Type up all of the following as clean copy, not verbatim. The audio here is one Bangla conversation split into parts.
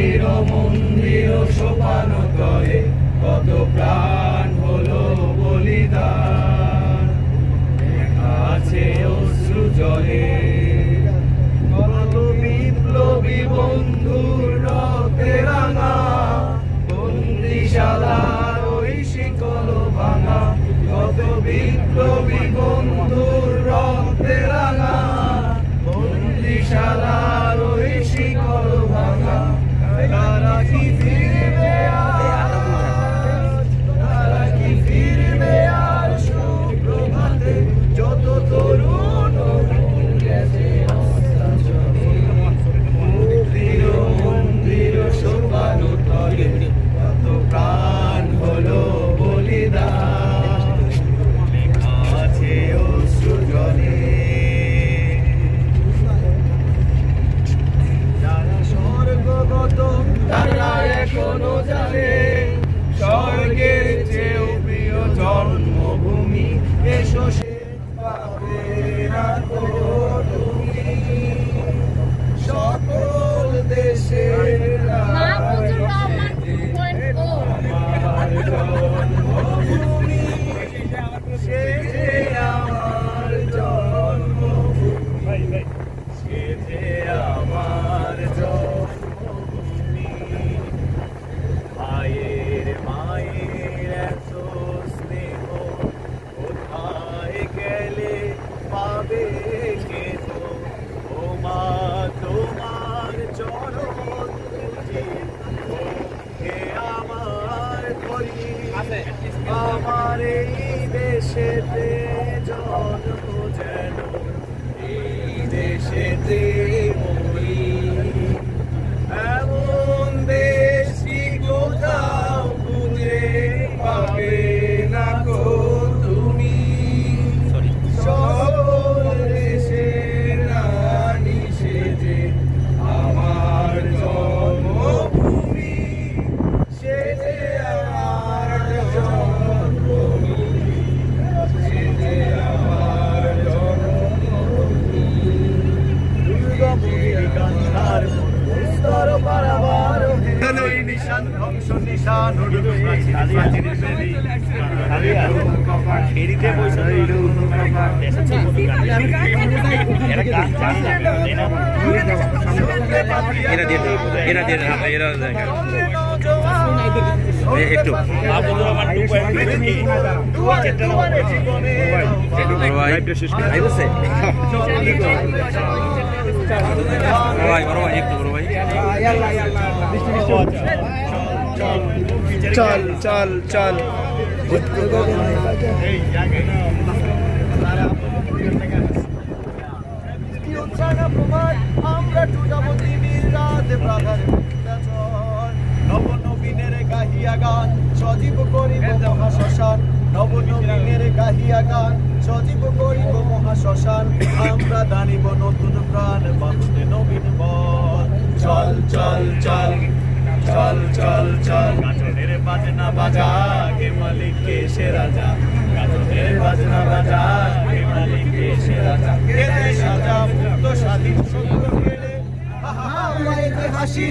মন্দির মন্দির সোপান তলে কত প্রাণ হলো বলিদান, লেখা আছে অশ্রু জলে কত বিপ্লবী বন্ধুর রক্তে রাঙা, বন্দিশালার ওই শিকল ভাঙা, কত বিপ্লবী বন্ধুর রক্তে রাঙা, বন্দিশালার ওই শিকল ভাঙা। তারা কি ফিরবে আজ, তারা কি ফিরবে আর সুপ্রভাতে, যত তরুণ গেছে মন্দির মন্দির সোপান তলে কত প্রাণ হলো বলিদান, লেখা আছে অশ্রু জলে। যারা স্বর্গগত তারা এখনো জানে স্বর্গের চেয়েও প্রিয় জন্মভূমি, এসো সে পাবে না তো তুমি সকল দেশের আমার জন্মভূমি, সে যে আমার জন্মভূমি, সে যে আমার জন্মভূমি। মায়ের মায়ের এত স্নেহ কোথায় গেলে পাবে কে তো, ও মা তোমার চরণ তুজি, ও হে আমার করি আমার এই দেশেতে জন্ম যেন এই দেশেতে মরি, এমন দেশ কি কোথাও খুঁজে পাবে না গো তুমি, সকল দেশের রানী সেজে আমার জন্মভূমি, সে যে আমার জন্মভূমি, সে যে আমার জন্মভূমি। দুর্গপুরীর কান্তার স্তর পারাবার হেলই নিশান ধ্বংস নিশান ফেরিতে পয়সা একটু চল চল চল আমরা টুটাবো দিনের রাতে প্রাধার নবনবীনের গাহিয়া গান সজীব করিব মহাশ্মশান, নবনবীনের গাহিয়া গান সজীব করিব মহাশ্মশান, আমরা দানিব নতুন প্রাণ বাহুতে নবীন বল। চল চল চল চল চল চল গাজনের বাজনা বাজা কে মালিক কে সে রাজা, গাজনের বাজনা বাজা কে মালিক কে সে রাজা, কে দেশ সাজা মুক্ত স্বাধীন সত্য কেড়ে হাসি,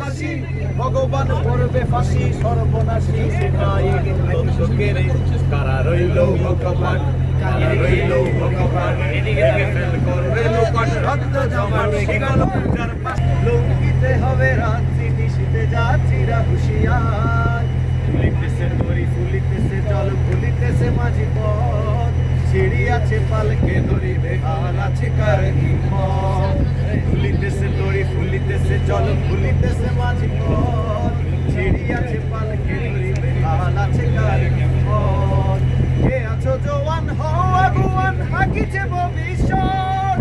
হাসি ভগবান করবে ফাঁসি সর্বনাশী, সেটাই কিন্তু কেড়ে কারা রইল ভগবান, কারা রইল ভগবান, এদিকে ফেল করবে লোকান রক্ত জমা শিকাল পূজার লঙ্কিতে হবে রাত্রি নিশীতে যাত্রীরা হুঁশিয়ার, ফুলিতেছে দড়ি ফুলিতেছে জল ফুলিতেছে মাঝি পথ, সিঁড়ি আছে পালকে ধরিবে হাল আছে কার হিম্মত, ফুলিতেছে দড়ি ফুলিতেছে জল ফুলিতেছে মাঝি পথ, সিঁড়ি আছে পালকে ধরিবে হাল আছে কার হিম্মত। কে আছো জওয়ান হও আগুয়ান হাকিছে ভবিষ্যৎ,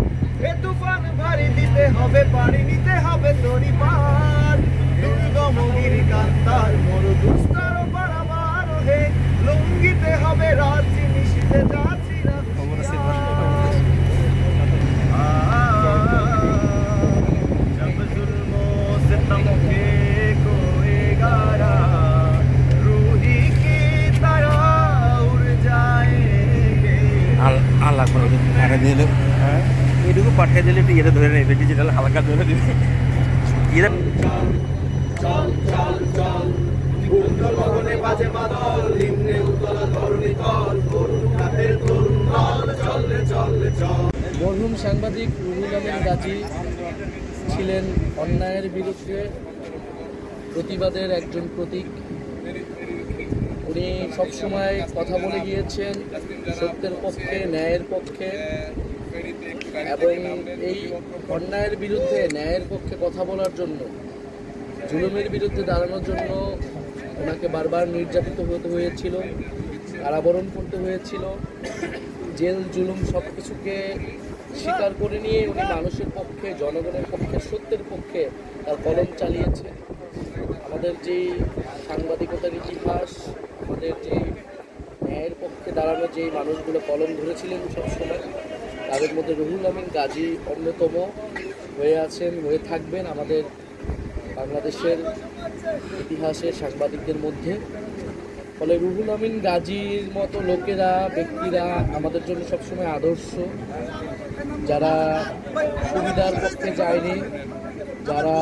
এ তুফান ভারী দিতে হবে পাড়ি নিতে হবে তরি পার, দুর্গমগির কান্তার মরু দুস্তর পারাবার হে, লঙ্গিতে হবে রাত্রি নিশীতে যাত্রীরা জব জুলমো সিতম কে কোয়েগা রূহি কি तरह उड़ जाएंगे। আল্লাহ করে পাঠিয়ে দিলে, হ্যাঁ এটুকু পাঠিয়ে দিলে একটু ইয়েতে ধরে নেবে, ডিজিটাল হালকা ধরে দিবে। ইরা চল চল চল উত্তর গগনে বাজে মাদল নিম্নে উত্তলা ধরণী তল তরুণ হাতের তরুণ দল চললে চললে চল। মরহুম সাংবাদিক রুহুল আমিন গাজী ছিলেন অন্যায়ের বিরুদ্ধে প্রতিবাদের একজন প্রতীক। উনি সবসময় কথা বলে গিয়েছেন সত্যের পক্ষে, ন্যায়ের পক্ষে, এবং এই অন্যায়ের বিরুদ্ধে ন্যায়ের পক্ষে কথা বলার জন্য, জুলুমের বিরুদ্ধে দাঁড়ানোর জন্য ওনাকে বারবার নির্যাতিত হতে হয়েছিল, কারাবরণ করতে হয়েছিল। জেল জুলুম সব কিছুকে স্বীকার করে নিয়ে উনি মানুষের পক্ষে, জনগণের পক্ষে, সত্যের পক্ষে তার কলম চালিয়েছে। আমাদের যে সাংবাদিকতার ইতিহাস, আমাদের যে ন্যায়ের পক্ষে দাঁড়ানো যে মানুষগুলো কলম ধরেছিলেন সবসময়, তাদের মধ্যে রুহুল আমিন গাজী অন্যতম হয়ে আছেন, হয়ে থাকবেন আমাদের বাংলাদেশের ইতিহাসে সাংবাদিকদের মধ্যে। ফলে রুহুল আমিন গাজীর মতো লোকেরা, ব্যক্তিরা আমাদের জন্য সবসময় আদর্শ, যারা সুবিধার পক্ষে যায়নি, যারা